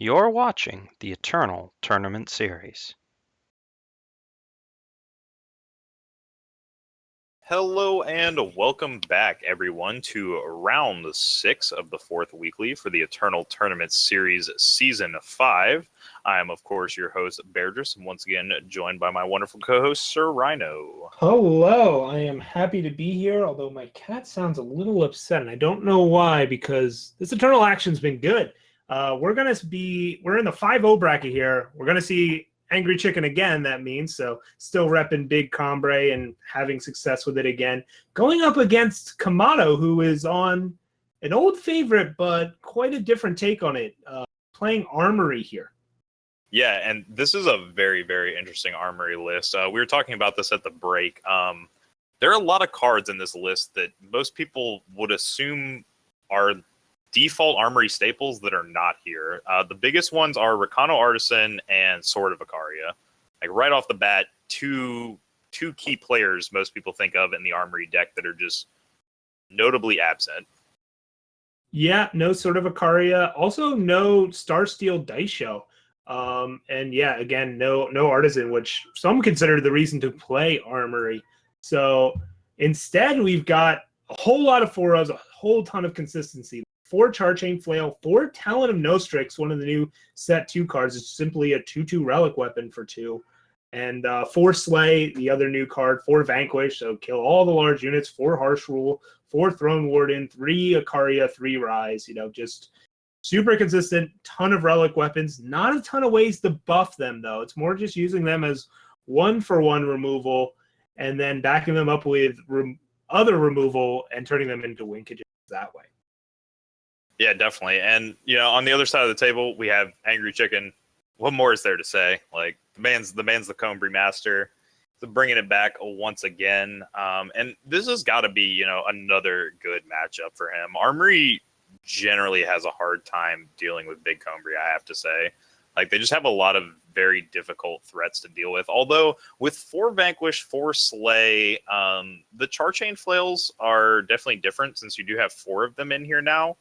You're watching the Eternal Tournament Series. Hello and welcome back, everyone, to round 6 of the 4th weekly for the Eternal Tournament Series Season 5. I am, of course, your host, Bairdrus, and once again joined by my wonderful co-host, Sir Rhino. Hello, I am happy to be here, although my cat sounds a little upset, and I don't know why, because this Eternal Action's been good. We're in the 5-0 bracket here. We're going to see AngryChicken again, that means, so still repping Big Combre and having success with it again. Going up against camat0, who is on an old favorite, but quite a different take on it, playing Armory here. Yeah, and this is a very, very interesting Armory list. We were talking about this at the break. There are a lot of cards in this list that most people would assume are default Armory staples that are not here. The biggest ones are Recano Artisan and Sword of Icaria. Like right off the bat, two key players most people think of in the Armory deck that are just notably absent. Yeah, no Sword of Icaria. Also, no Starsteel Dice Show. And yeah, again, no Artisan, which some consider the reason to play Armory. So instead, we've got a whole lot of 4-0s, a whole ton of consistency. 4 Charchain Flail, 4 Talon of Nostrix, one of the new set 2 cards. It's simply a 2/2 relic weapon for 2. And 4 Slay, the other new card, 4 Vanquish, so kill all the large units, 4 Harsh Rule, 4 Throne Warden, 3 Icaria, 3 Rise, just super consistent, ton of relic weapons, not a ton of ways to buff them, though. It's more just using them as 1-for-1 removal and then backing them up with other removal and turning them into winkages that way. Yeah, definitely. And, on the other side of the table, we have AngryChicken. What more is there to say? Like, the man's the Combry master. So bringing it back once again. And this has got to be, another good matchup for him. Armory generally has a hard time dealing with Big Combry, I have to say. Like, they just have a lot of very difficult threats to deal with. Although, with 4 Vanquish, 4 Slay, the Charchain Flails are definitely different since you do have 4 of them in here now.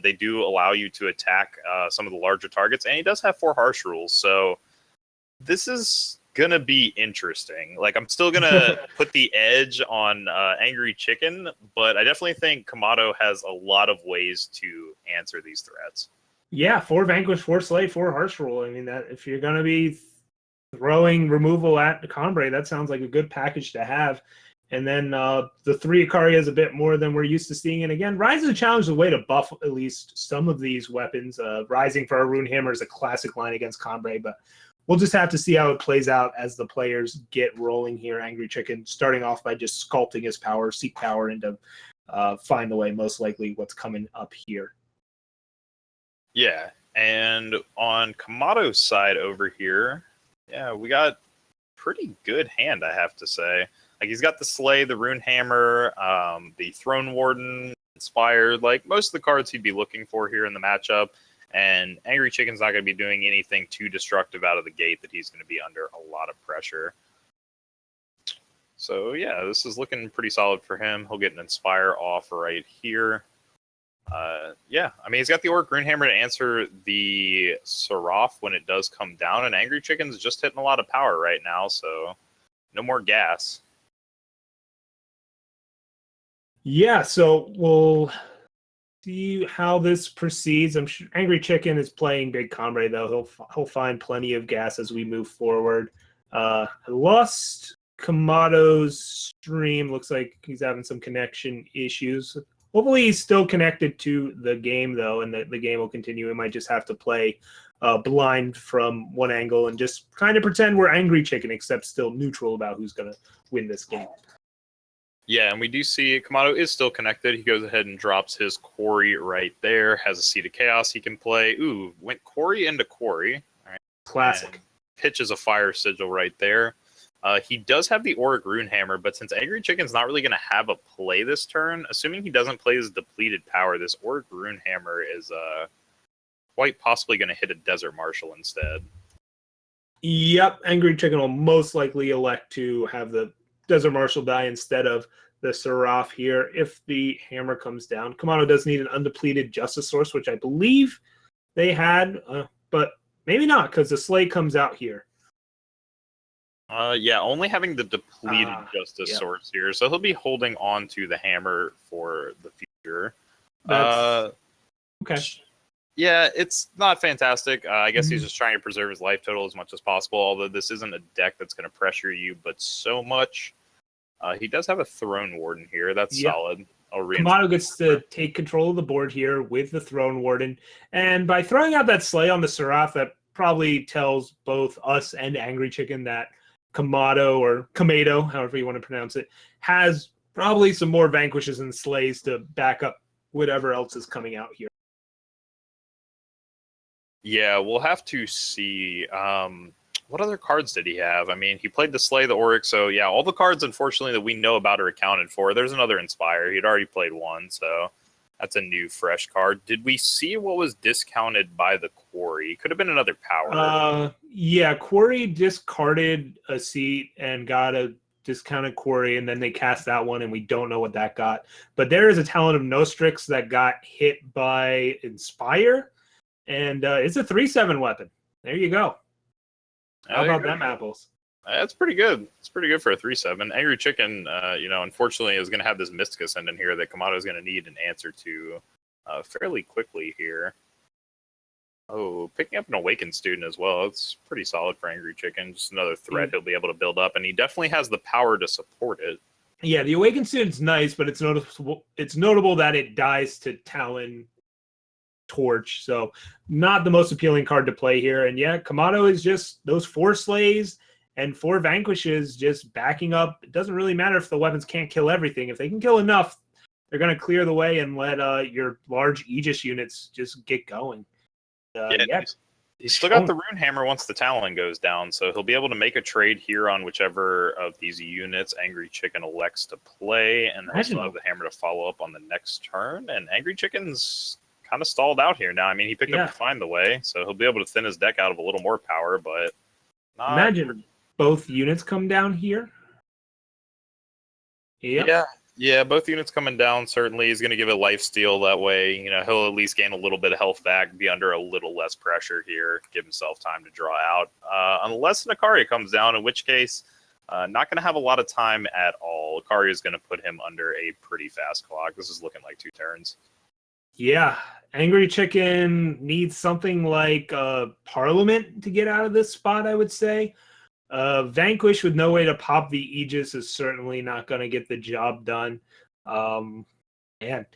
They do allow you to attack some of the larger targets, and he does have 4 Harsh Rules, so this is going to be interesting. Like, I'm still going to put the edge on AngryChicken, but I definitely think camat0 has a lot of ways to answer these threats. Yeah, 4 Vanquish, 4 Slay, 4 Harsh Rule. I mean, that if you're going to be throwing removal at Combre, that sounds like a good package to have. And then the 3 Icaria is a bit more than we're used to seeing. And again, Rise of the Challenge is a way to buff at least some of these weapons. Rising for a Rune Hammer is a classic line against Combre, but we'll just have to see how it plays out as the players get rolling here. AngryChicken starting off by just sculpting his power, seek power, and to find the way, most likely what's coming up here. Yeah, and on camat0's side over here, yeah, we got pretty good hand, I have to say. Like, he's got the Slay, the Rune Hammer, the Throne Warden, Inspired, like most of the cards he'd be looking for here in the matchup. And AngryChicken's not going to be doing anything too destructive out of the gate that he's going to be under a lot of pressure. So, yeah, this is looking pretty solid for him. He'll get an Inspire off right here. Yeah, I mean, he's got the Orc Runehammer to answer the Seraph when it does come down, and AngryChicken's just hitting a lot of power right now, so no more gas. Yeah, so we'll see how this proceeds. I'm sure AngryChicken is playing Big Combre, though. He'll find plenty of gas as we move forward. I lost camat0's stream. Looks like he's having some connection issues. Hopefully he's still connected to the game, though, and the game will continue. We might just have to play blind from one angle and just kind of pretend we're AngryChicken, except still neutral about who's going to win this game. Yeah, and we do see camat0 is still connected. He goes ahead and drops his Quarry right there. Has a Seed of Chaos he can play. Ooh, went Quarry into Quarry. All right. Classic. And pitches a Fire Sigil right there. He does have the Auric Runehammer, but since AngryChicken's not really going to have a play this turn, assuming he doesn't play his depleted power, this Auric Runehammer is quite possibly going to hit a Desert Marshal instead. Yep, AngryChicken will most likely elect to have the Desert Marshal die instead of the Seraph here if the hammer comes down. camat0 does need an undepleted Justice Source, which I believe they had. but maybe not because the sleigh comes out here. Yeah, only having the depleted Justice yep. source here, so he'll be holding on to the hammer for the future. That's okay. Yeah, it's not fantastic. I guess he's Mhm. just trying to preserve his life total as much as possible, although this isn't a deck that's going to pressure you, but so much. He does have a Throne Warden here. That's Yep. solid. Camat0 gets to take control of the board here with the Throne Warden. And by throwing out that sleigh on the Seraph, that probably tells both us and AngryChicken that Camat0 or camat0, however you want to pronounce it, has probably some more vanquishes and slays to back up whatever else is coming out here. Yeah, we'll have to see. What other cards did he have? I mean, he played the Slay, the Oryx, so yeah, all the cards, unfortunately, that we know about are accounted for. There's another Inspire. He'd already played one, so that's a new, fresh card. Did we see what was discounted by the Quarry? Could have been another power. Yeah, Quarry discarded a seat and got a discounted Quarry, and then they cast that one, and we don't know what that got. But there is a Talon of Nostrix that got hit by Inspire, and it's a 3/7 weapon. There you go. How about them apples? That's pretty good. It's pretty good for a 3/7. AngryChicken, unfortunately, is going to have this Mystic Ascendant here that camat0 is going to need an answer to fairly quickly here. Oh, picking up an Awakened Student as well. It's pretty solid for AngryChicken. Just another threat he'll be able to build up, and he definitely has the power to support it. Yeah, the Awakened Student's nice, but it's notable that it dies to Talon Torch, so not the most appealing card to play here. And yeah, camat0 is just those 4 slays and 4 vanquishes just backing up. It doesn't really matter if the weapons can't kill everything. If they can kill enough, they're going to clear the way and let your large Aegis units just get going. He's still got the Rune Hammer once the Talon goes down, so he'll be able to make a trade here on whichever of these units AngryChicken elects to play, and he'll still have the Hammer to follow up on the next turn. And AngryChicken's kind of stalled out here now. I mean, he picked up Find the Way, so he'll be able to thin his deck out of a little more power, but imagine both units come down here. Yep. Yeah, both units coming down. Certainly is going to give it lifesteal. That way, he'll at least gain a little bit of health back, be under a little less pressure here, give himself time to draw out. Unless Nakaria comes down, in which case, not going to have a lot of time at all. Nakaria is going to put him under a pretty fast clock. This is looking like 2 turns. Yeah, AngryChicken needs something like Parliament to get out of this spot, I would say. Vanquish with no way to pop the Aegis is certainly not going to get the job done. And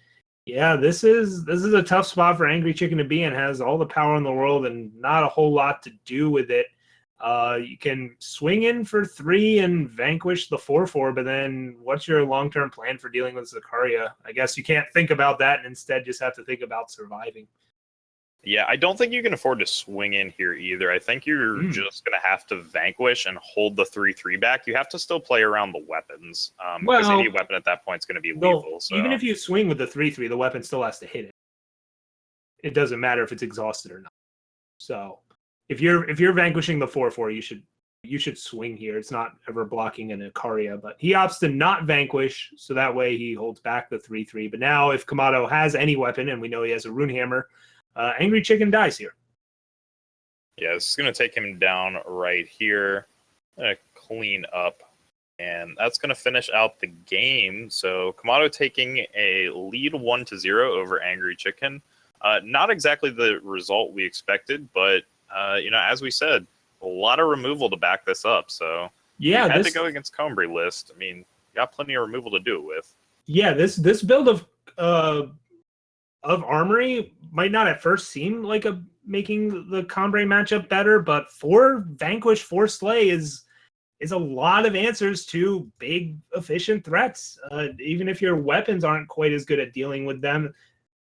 yeah, this is a tough spot for AngryChicken to be in. Has all the power in the world and not a whole lot to do with it. You can swing in for 3 and vanquish the 4/4, but then what's your long-term plan for dealing with Zakaria? I guess you can't think about that and instead just have to think about surviving. Yeah, I don't think you can afford to swing in here either. I think you're just going to have to vanquish and hold the 3/3 back. You have to still play around the weapons, because any weapon at that point is going to be lethal. So. Even if you swing with the 3/3, the weapon still has to hit it. It doesn't matter if it's exhausted or not. So if you're vanquishing the 4/4, you should swing here. It's not ever blocking an Ikaria, but he opts to not vanquish, so that way he holds back the 3/3. But now if camat0 has any weapon, and we know he has a Rune Hammer, AngryChicken dies here. Yeah, this is going to take him down right here. I'm going to clean up, and that's going to finish out the game. So camat0 taking a lead 1-0 over AngryChicken. Not exactly the result we expected, but as we said, a lot of removal to back this up. So yeah, you had to go against Combray list. I mean, you got plenty of removal to do it with. Yeah, this build of Armory might not at first seem like making the Combray matchup better, but 4 Vanquish, 4 Slay is a lot of answers to big, efficient threats. Even if your weapons aren't quite as good at dealing with them,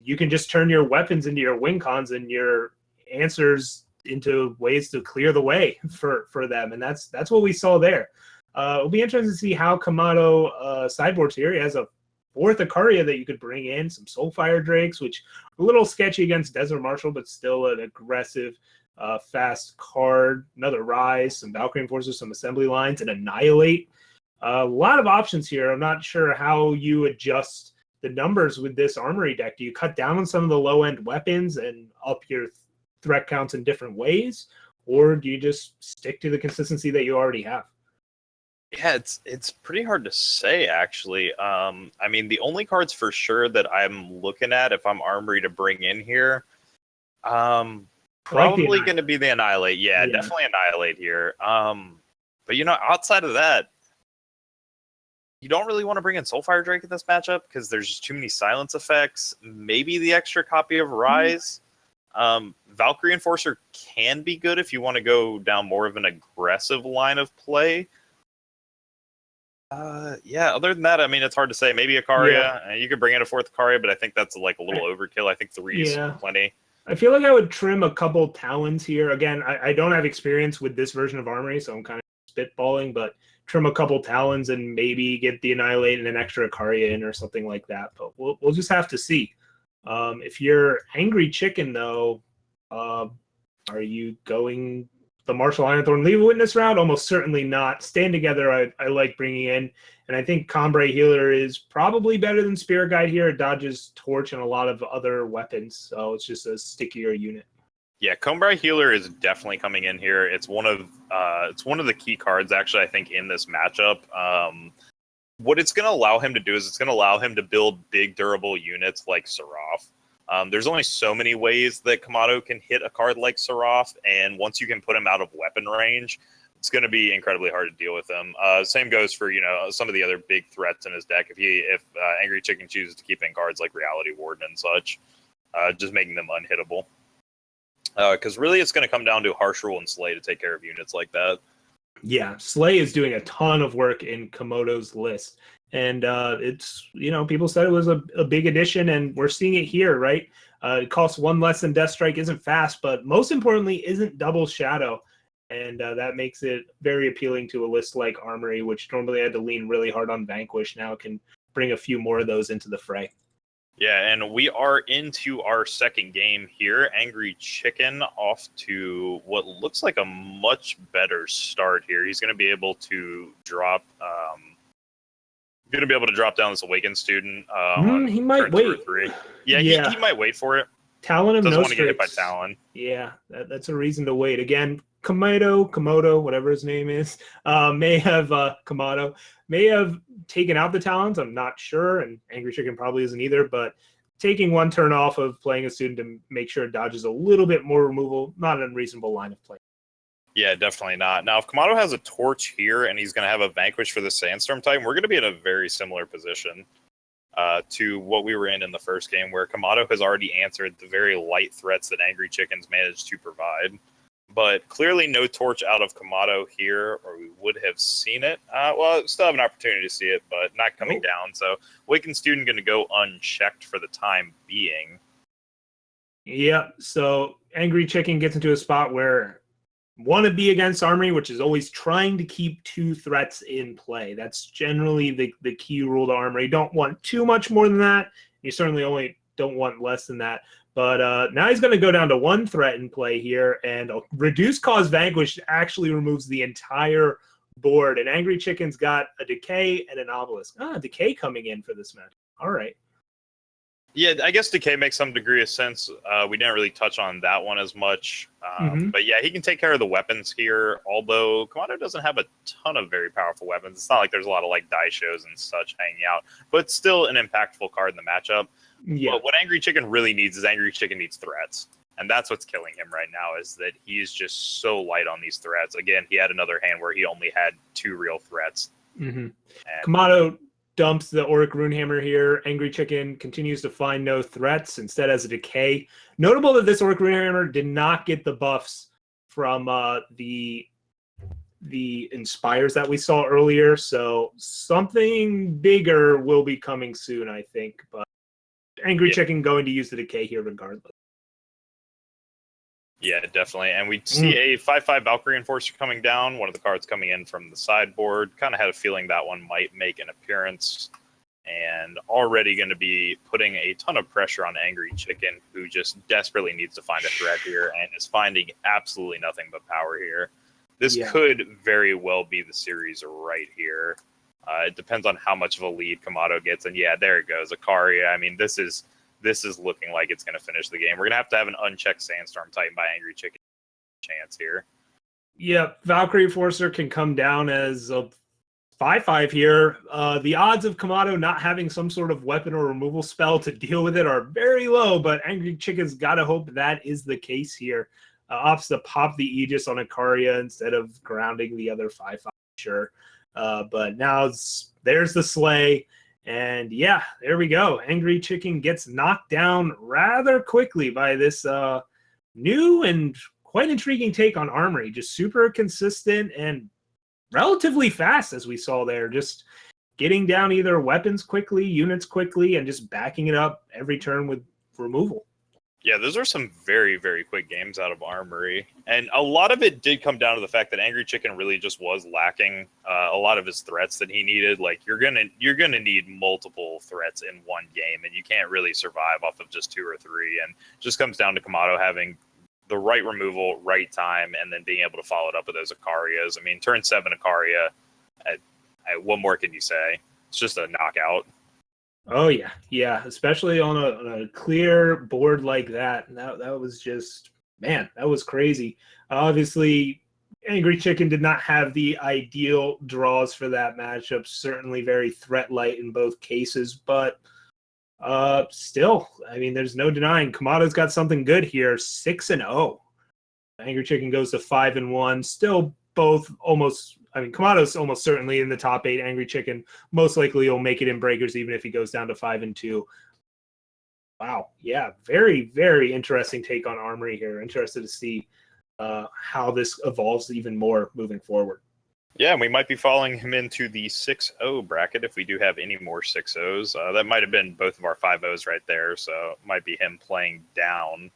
you can just turn your weapons into your win cons and your answers into ways to clear the way for them. And that's what we saw there. It'll be interesting to see how camat0 sideboards here. He has a 4th Ikaria that you could bring in, some Soulfire Drakes, which are a little sketchy against Desert Marshal, but still an aggressive, fast card. Another Rise, some Valkyrie Enforcers, some Assembly Lines, and Annihilate. A lot of options here. I'm not sure how you adjust the numbers with this Armory deck. Do you cut down on some of the low-end weapons and up your threat counts in different ways, or do you just stick to the consistency that you already have? Yeah, it's pretty hard to say actually. I mean, the only cards for sure that I'm looking at if I'm Armory to bring in here, probably going to be the Annihilate. Yeah, definitely Annihilate here. But outside of that, you don't really want to bring in Soulfire Drake in this matchup because there's just too many silence effects. Maybe the extra copy of Rise. Valkyrie Enforcer can be good if you want to go down more of an aggressive line of play. Yeah, other than that, I mean, it's hard to say. Maybe Ikaria. You could bring in a fourth Ikaria, but I think that's like a little overkill. I think 3 is plenty. I feel like I would trim a couple Talons here. Again, I don't have experience with this version of Armory, so I'm kind of spitballing, but trim a couple Talons and maybe get the Annihilate and an extra Ikaria in or something like that. But we'll just have to see. If you're AngryChicken, though, are you going the Martial Ironthorn Leave a Witness route? Almost certainly not. Stand Together, I like bringing in. And I think Combray Healer is probably better than Spirit Guide here. It dodges Torch and a lot of other weapons, so it's just a stickier unit. Yeah, Combray Healer is definitely coming in here. It's one of the key cards, actually, I think, in this matchup. What it's going to allow him to do is it's going to allow him to build big, durable units like Seraph. There's only so many ways that camat0 can hit a card like Seraph, and once you can put him out of weapon range, it's going to be incredibly hard to deal with him. Same goes for some of the other big threats in his deck. If AngryChicken chooses to keep in cards like Reality Warden and such, just making them unhittable. Because really, it's going to come down to Harsh Rule and Slay to take care of units like that. Yeah, Slay is doing a ton of work in Komodo's list. And it's, people said it was a big addition, and we're seeing it here, right? It costs 1 less than Deathstrike, isn't fast, but most importantly, isn't double Shadow. And that makes it very appealing to a list like Armory, which normally had to lean really hard on Vanquish. Now can bring a few more of those into the fray. Yeah, and we are into our second game here. AngryChicken off to what looks like a much better start here. He's going to be able to drop... going to be able to drop down this Awakened Student on he might turn wait. 2 or 3. Yeah, he might wait for it. Talon of Doesn't no want to get hit by Talon. Yeah, that's a reason to wait. Again, Komodo, whatever his name is, may have Camat0 may have taken out the Talons. I'm not sure, and AngryChicken probably isn't either. But taking 1 turn off of playing a student to make sure it dodges a little bit more removal, not an unreasonable line of play. Yeah, definitely not. Now, if camat0 has a Torch here and he's going to have a Vanquish for the Sandstorm Titan, we're going to be in a very similar position to what we were in the first game, where camat0 has already answered the very light threats that AngryChicken's managed to provide. But clearly no Torch out of camat0 here, or we would have seen it. Well, still have an opportunity to see it, but not coming down. So Awakened Student going to go unchecked for the time being. Yeah, so AngryChicken gets into a spot where want to be against Armory, which is always trying to keep 2 threats in play. That's generally the key rule to Armory. You don't want too much more than that. You certainly only don't want less than that. But now he's going to go down to 1 threat in play here, and a Reduced Cause Vanquish actually removes the entire board. And AngryChicken's got a Decay and an Obelisk. Decay coming in for this match. All right. Yeah, I guess Decay makes some degree of sense. We didn't really touch on that one as much. But yeah, he can take care of the weapons here, although camat0 doesn't have a ton of very powerful weapons. It's not like there's a lot of die shows and such hanging out, but still an impactful card in the matchup. Yeah. But what AngryChicken really needs is AngryChicken needs threats. And that's what's killing him right now, is that he's just so light on these threats. Again, he had another hand where he only had 2 real threats. camat0 dumps the Auric Runehammer here. AngryChicken continues to find no threats, instead has a Decay. Notable that this Auric Runehammer did not get the buffs from the Inspires that we saw earlier, so something bigger will be coming soon, I think. But AngryChicken going to use the Decay here regardless. Yeah, definitely. And we see a 5/5 Valkyrie Enforcer coming down, one of the cards coming in from the sideboard. Kind of had a feeling that one might make an appearance, and already going to be putting a ton of pressure on AngryChicken, who just desperately needs to find a threat here and is finding absolutely nothing but power here. This could very well be the series right here. It depends on how much of a lead camat0 gets. And yeah, there it goes, Ikaria. I mean, this is this is looking like it's going to finish the game. We're going to have an unchecked Sandstorm Titan by AngryChicken chance here. Yep, Valkyrie Forcer can come down as a 5/5 here. The odds of camat0 not having some sort of weapon or removal spell to deal with it are very low, but AngryChicken's got to hope that is the case here. Opts to pop the Aegis on Ikaria instead of grounding the other 5/5, sure. But now there's the Slay. And yeah, there we go. AngryChicken gets knocked down rather quickly by this new and quite intriguing take on Armory. Just super consistent and relatively fast, as we saw there. Just getting down either weapons quickly, units quickly, and just backing it up every turn with removal. Yeah, those are some very, very quick games out of Armory. And a lot of it did come down to the fact that AngryChicken really just was lacking a lot of his threats that he needed. Like, you're gonna need multiple threats in one game, and you can't really survive off of just 2 or 3. And it just comes down to camat0 having the right removal, right time, and then being able to follow it up with those Ikarias. I mean, turn 7 Ikaria, what more can you say? It's just a knockout. Oh yeah, especially on a clear board like that. That was just, man, that was crazy. Obviously, AngryChicken did not have the ideal draws for that matchup. Certainly very threat light in both cases, but still, I mean, there's no denying camat0's got something good here. 6-0. AngryChicken goes to 5-1. Still both almost. I mean, camat0's almost certainly in the top 8. AngryChicken most likely will make it in breakers, even if he goes down to 5-2. Wow, yeah, very, very interesting take on Armory here. Interested to see how this evolves even more moving forward. Yeah, and we might be following him into the 6-0 bracket if we do have any more 6-0s. That might have been both of our 5-0s right there, so it might be him playing down.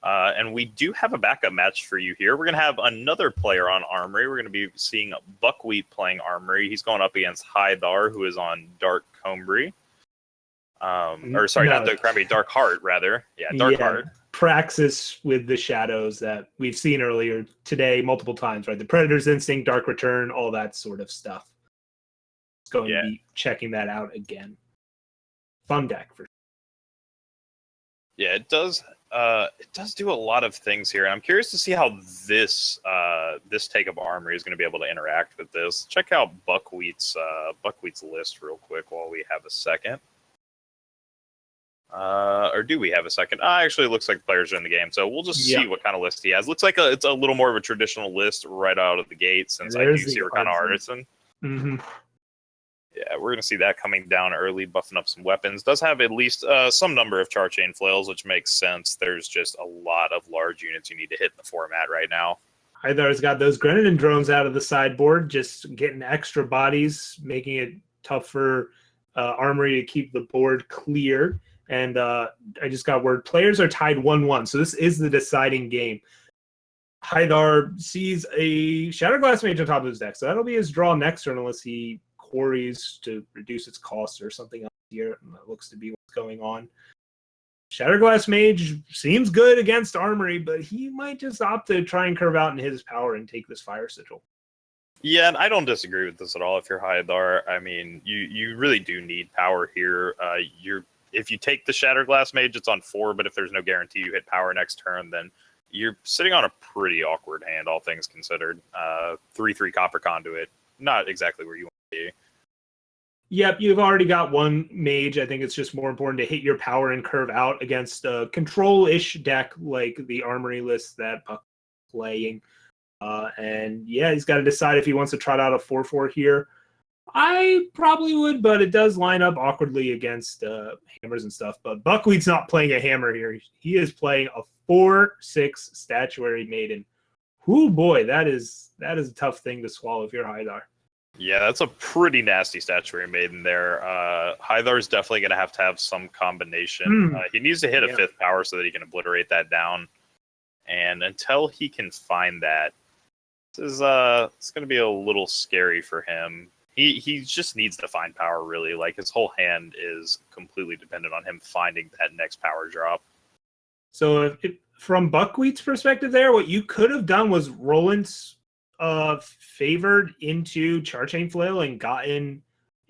And we do have a backup match for you here. We're going to have another player on Armory. We're going to be seeing Buckwheat playing Armory. He's going up against HiThar, who is on Dark Combry. Or sorry, No. not Dark Combry, Dark Heart, rather. Yeah, Dark Heart. Praxis with the shadows that we've seen earlier today multiple times, right? The Predator's Instinct, Dark Return, all that sort of stuff. It's going to be checking that out again. Fun deck for sure. Yeah, it does do a lot of things here, and I'm curious to see how this take of Armory is going to be able to interact with this. Check out Buckwheat's list real quick while we have a second. Or do we have a second? Actually, it looks like the players are in the game, so we'll just see what kind of list he has. Looks like it's a little more of a traditional list right out of the gate, since I do see we're kind of artisan. Mm-hmm. Yeah, we're going to see that coming down early, buffing up some weapons. Does have at least some number of char chain flails, which makes sense. There's just a lot of large units you need to hit in the format right now. HiThar's got those Grenadin drones out of the sideboard, just getting extra bodies, making it tough for Armory to keep the board clear. And I just got word, players are tied 1-1, so this is the deciding game. HiThar sees a Shatterglass Mage on top of his deck, so that'll be his draw next turn unless he quarries to reduce its cost or something else here. And that looks to be what's going on. Shatterglass Mage seems good against Armory, but he might just opt to try and curve out in his power and take this Fire Sigil. Yeah, and I don't disagree with this at all. If you're HiThar, I mean, you really do need power here. If you take the Shatterglass Mage, it's on 4, but if there's no guarantee you hit power next turn, then you're sitting on a pretty awkward hand, all things considered. 3/3 Copper Conduit, not exactly where you want to be. Yep, you've already got one mage. I think it's just more important to hit your power and curve out against a control-ish deck like the Armory list that Buck's playing. And yeah, he's got to decide if he wants to trot out a 4/4 here. I probably would, but it does line up awkwardly against hammers and stuff. But Buckwheat's not playing a hammer here. He is playing a 4/6 Statuary Maiden. Whoo boy, that is a tough thing to swallow if you're HiThar. Yeah, that's a pretty nasty Statuary Maiden there. HiThar's definitely going to have some combination. He needs to hit a 5th power so that he can obliterate that down. And until he can find that, it's going to be a little scary for him. He just needs to find power, really. Like, his whole hand is completely dependent on him finding that next power drop. So from Buckwheat's perspective there, what you could have done was Roland's favored into Charchain Flail and gotten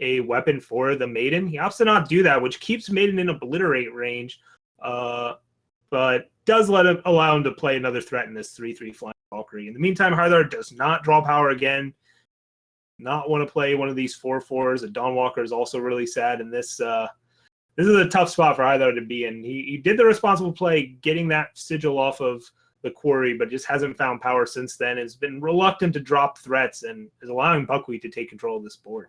a weapon for the Maiden. He opts to not do that, which keeps Maiden in obliterate range, but does allow him to play another threat in this 3/3 flying Valkyrie. In the meantime, HiThar does not draw power again. Not want to play one of these 4/4s. A Dawnwalker is also really sad in this. This is a tough spot for HiThar to be in. He did the responsible play, getting that sigil off of the quarry, but just hasn't found power since then. Has been reluctant to drop threats and is allowing Buckwheat to take control of this board.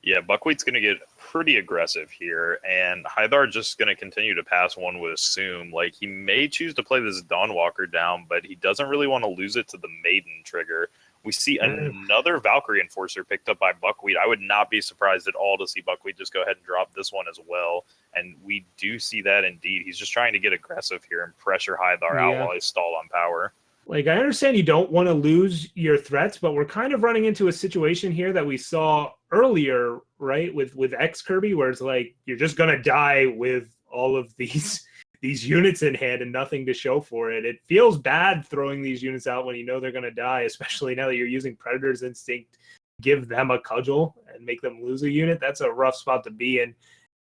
Yeah, Buckwheat's going to get pretty aggressive here, and HiThar just going to continue to pass, one would assume. Like, he may choose to play this Dawnwalker down, but he doesn't really want to lose it to the Maiden trigger. We see another Valkyrie Enforcer picked up by Buckwheat. I would not be surprised at all to see Buckwheat just go ahead and drop this one as well. And we do see that indeed. He's just trying to get aggressive here and pressure HiThar out while he's stalled on power. Like, I understand you don't want to lose your threats, but we're kind of running into a situation here that we saw earlier, right? With X Kirby, where it's like, you're just going to die with all of these units in hand and nothing to show for it. It feels bad throwing these units out when you know they're going to die, especially now that you're using Predator's Instinct. Give them a cudgel and make them lose a unit. That's a rough spot to be in.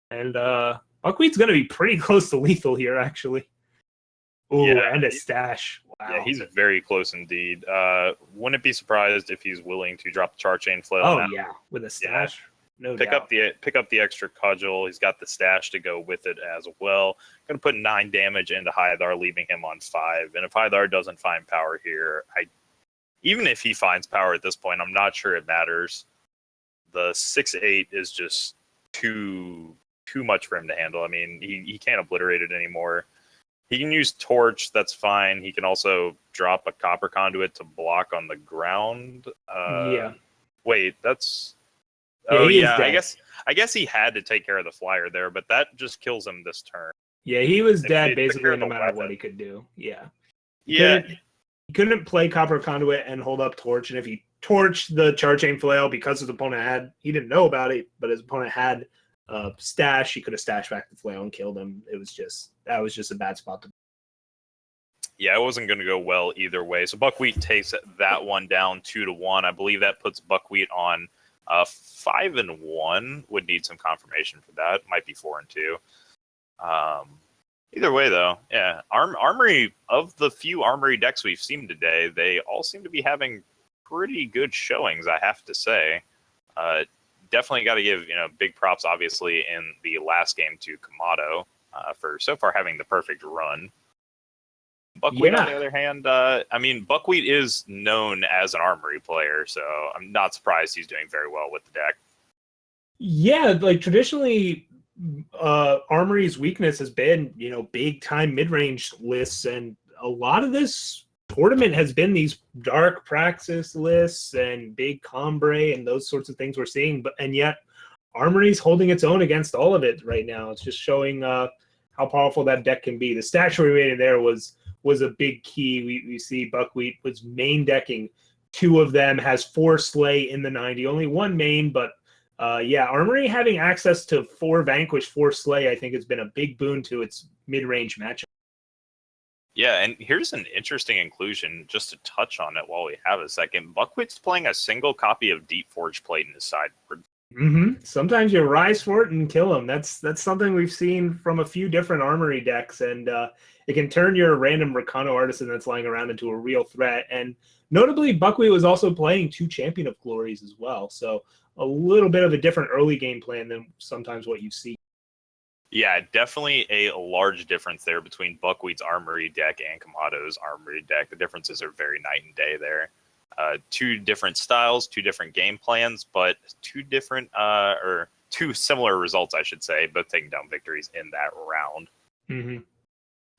And Buckwheat's going to be pretty close to lethal here, actually. Oh, yeah, and a stash. Wow. Yeah, he's very close indeed. Wouldn't be surprised if he's willing to drop the Char Chain Flail. Oh, now. Yeah, with a stash. No pick doubt. Pick up the extra cudgel. He's got the stash to go with it as well. Going to put 9 damage into HiThar, leaving him on 5. And if HiThar doesn't find power here, even if he finds power at this point, I'm not sure it matters. The 6/8 is just too much for him to handle. I mean, he can't obliterate it anymore. He can use Torch, that's fine. He can also drop a Copper Conduit to block on the ground. Wait, that's... Oh, yeah, I guess he had to take care of the flyer there, but that just kills him this turn. Yeah, he was dead basically no matter what he could do. Yeah. He couldn't play Copper Conduit and hold up Torch, and if he torched the Char Chain Flail because his opponent he didn't know about it, but his opponent had stash, he could have stashed back the flail and killed him. That was just a bad spot to be. Yeah, it wasn't going to go well either way. So Buckwheat takes that one down 2-1. I believe that puts Buckwheat on 5-1. Would need some confirmation for that. Might be 4-2. Either way, though, yeah. Armory, of the few Armory decks we've seen today, they all seem to be having pretty good showings, I have to say. Definitely got to give big props, obviously, in the last game to camat0 for so far having the perfect run. Buckwheat, on the other hand, I mean, Buckwheat is known as an Armory player, so I'm not surprised he's doing very well with the deck. Yeah, like traditionally, Armory's weakness has been, big time mid-range lists, and a lot of this tournament has been these dark praxis lists and big Combre and those sorts of things we're seeing, and yet Armory's holding its own against all of it right now. It's just showing how powerful that deck can be. The stash we made in there was a big key. We see Buckwheat was main decking. 2 of them, has 4 Slay in the 90. Only 1 main, but Armory having access to 4 Vanquish, 4 Slay, I think has been a big boon to its mid-range matchup. Yeah, and here's an interesting inclusion, just to touch on it while we have a second. Buckwheat's playing a single copy of Deep Forge Plate in his sideboard. Mm-hmm. Sometimes you rise for it and kill him. That's something we've seen from a few different Armory decks, and it can turn your random Recano Artisan that's lying around into a real threat. And notably, Buckwheat was also playing 2 Champion of Glories as well, so a little bit of a different early game plan than sometimes what you see. Yeah, definitely a large difference there between Buckwheat's Armory deck and camat0's Armory deck. The differences are very night and day there. 2 different styles, 2 different game plans, but 2 similar results, I should say, both taking down victories in that round. Mm-hmm.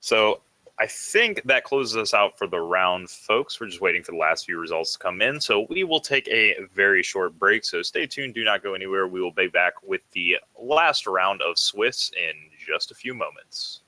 So I think that closes us out for the round, folks. We're just waiting for the last few results to come in. So we will take a very short break. So stay tuned. Do not go anywhere. We will be back with the last round of Swiss in just a few moments.